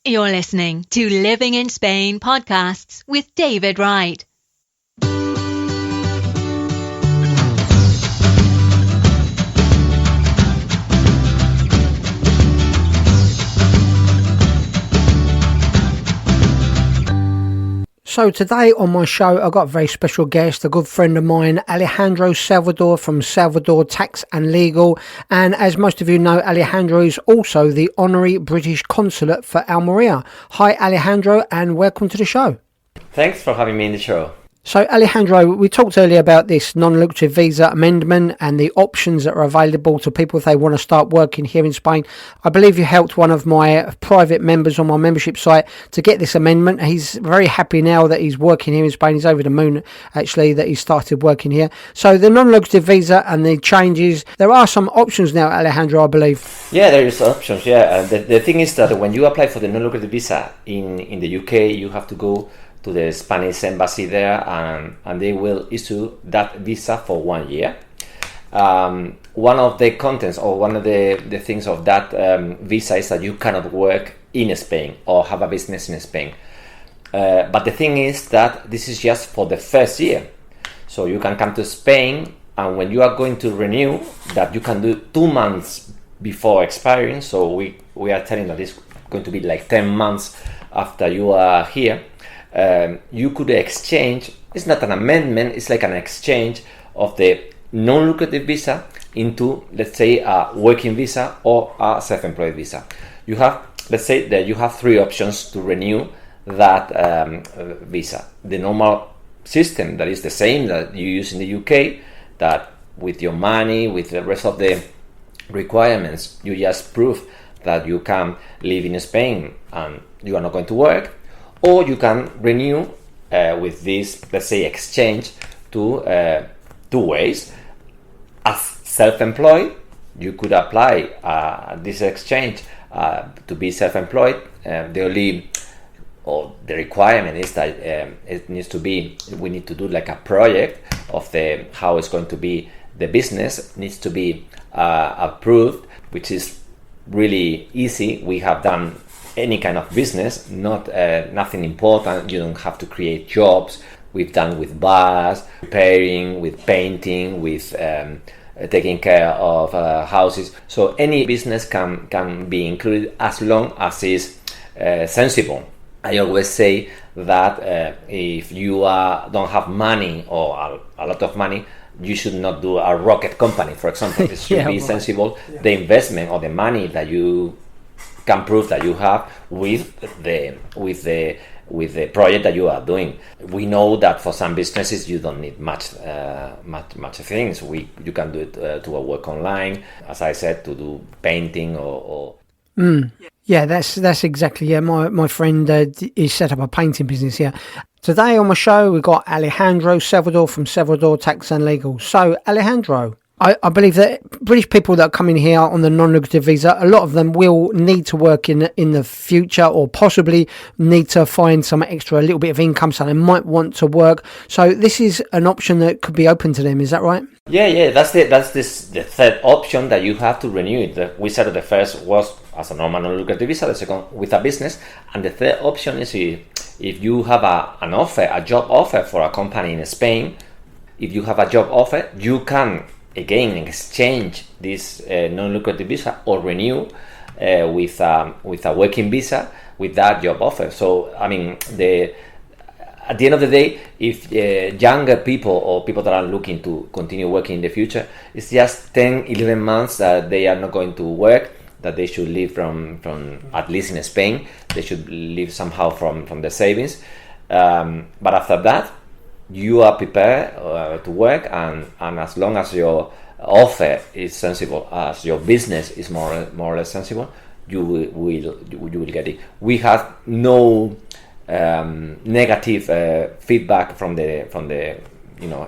You're listening to Living in Spain podcasts with David Wright. So today on my show, I've got a very special guest, a good friend of mine, Alejandro Salvador from Salvador Tax and Legal. And as most of you know, Alejandro is also the Honorary British consulate for Almeria. Hi, Alejandro, and welcome to the show. Thanks for having me in the show. So Alejandro, we talked earlier about this non-lucrative visa amendment and the options that are available to people if they want to start working here in Spain. I believe you helped one of my private members on my membership site to get this amendment. He's very happy now that he's working here in Spain. He's over the moon, actually, that he started working here. So the non-lucrative visa and the changes, there are some options now, Alejandro, I believe. Yeah, there is options, yeah. The thing is that when you apply for the non-lucrative visa in the UK, you have to go to the Spanish embassy there, and they will issue that visa for 1 year. One of the contents or one of the things of that visa is that you cannot work in Spain or have a business in Spain. But the thing is that this is just for the first year. So you can come to Spain, and when you are going to renew, that you can do 2 months before expiring. So we are telling that it's going to be like 10 months after you are here. You could exchange, it's not an amendment, it's like an exchange of the non-lucrative visa into, let's say, a working visa or a self-employed visa. You have, let's say that you have 3 options to renew that visa. The normal system that is the same that you use in the UK, that with your money, with the rest of the requirements, you just prove that you can live in Spain and you are not going to work. Or you can renew with this, let's say, exchange to 2 ways. As self-employed, you could apply this exchange to be self-employed. The requirement is that it needs to be, we need to do like a project of how it's going to be, the business needs to be approved, which is really easy. We have done any kind of business, not nothing important. You don't have to create jobs. We've done with bars, repairing, with painting, with taking care of houses. So any business can be included as long as it's sensible. I always say that if you don't have money or a lot of money, you should not do a rocket company, for example. It should be sensible. Yeah. The investment or the money that you can prove that you have with the project that you are doing. We know that for some businesses you don't need much things. You can do it to work online, as I said, to do painting or. Yeah, that's exactly. Yeah, my friend is set up a painting business here. Today on my show we've got Alejandro Salvador from Salvador Tax and Legal. So Alejandro, I believe that British people that are coming here on the non-lucrative visa, a lot of them will need to work in the future, or possibly need to find some extra, a little bit of income, so they might want to work. So this is an option that could be open to them. Is that right? Yeah. That's the third option that you have to renew it. We said the first was as a normal non-lucrative visa, the second with a business, and the third option is if you have a job offer for a company in Spain. If you have a job offer, you can again exchange this non-lucrative visa or renew with a working visa with that job offer. So I mean, at the end of the day, if younger people or people that are looking to continue working in the future, it's just 10-11 months that they are not going to work, that they should live from at least in Spain, they should live somehow from the savings, but after that you are prepared to work, and as long as your offer is sensible, as your business is more or less sensible, you will get it. We have no negative feedback from the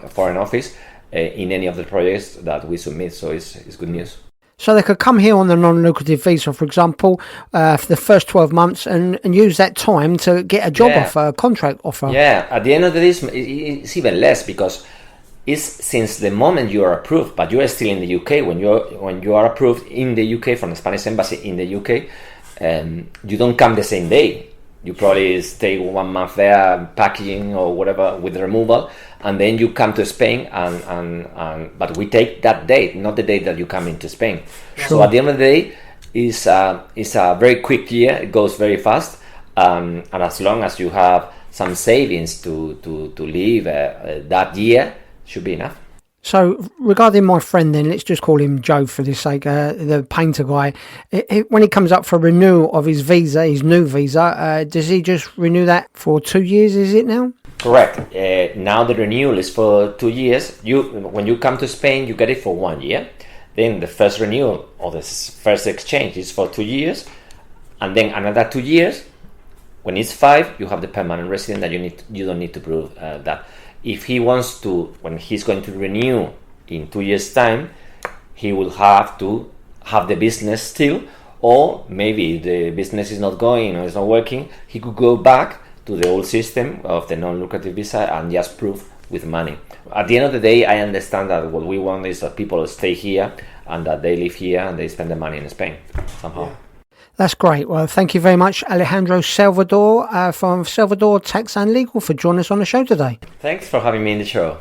foreign office in any of the projects that we submit, so it's good news. So they could come here on the non-lucrative visa, for example, for the first 12 months and use that time to get a job offer, a contract offer. Yeah, at the end of the day, it's even less, because it's since the moment you are approved, but you are still in the UK. When you are approved in the UK from the Spanish embassy in the UK, you don't come the same day. You probably stay 1 month there packing or whatever with the removal, and then you come to Spain. But we take that date, not the date that you come into Spain. Sure. So at the end of the day, it's a very quick year. It goes very fast, and as long as you have some savings to live that year, should be enough. So regarding my friend then, let's just call him Joe for this sake, the painter guy, when he comes up for renewal of his visa, his new visa, does he just renew that for 2 years, is it now? Correct. Now the renewal is for 2 years. When you come to Spain, you get it for 1 year. Then the first renewal or the first exchange is for 2 years. And then another 2 years. When it's 5, you have the permanent resident that you don't need to prove that. If he wants to, when he's going to renew in 2 years' time, he will have to have the business still, or maybe the business is not going or it's not working, he could go back to the old system of the non-lucrative visa and just prove with money. At the end of the day, I understand that what we want is that people stay here and that they live here and they spend the money in Spain somehow. Yeah. That's great. Well, thank you very much, Alejandro Salvador from Salvador Tax and Legal, for joining us on the show today. Thanks for having me in the show.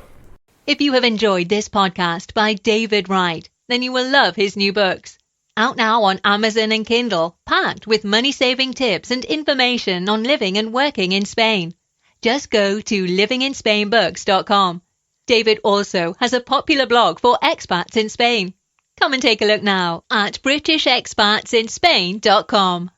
If you have enjoyed this podcast by David Wright, then you will love his new books. Out now on Amazon and Kindle, packed with money-saving tips and information on living and working in Spain. Just go to livinginspainbooks.com. David also has a popular blog for expats in Spain. Come and take a look now at BritishExpatsInSpain.com.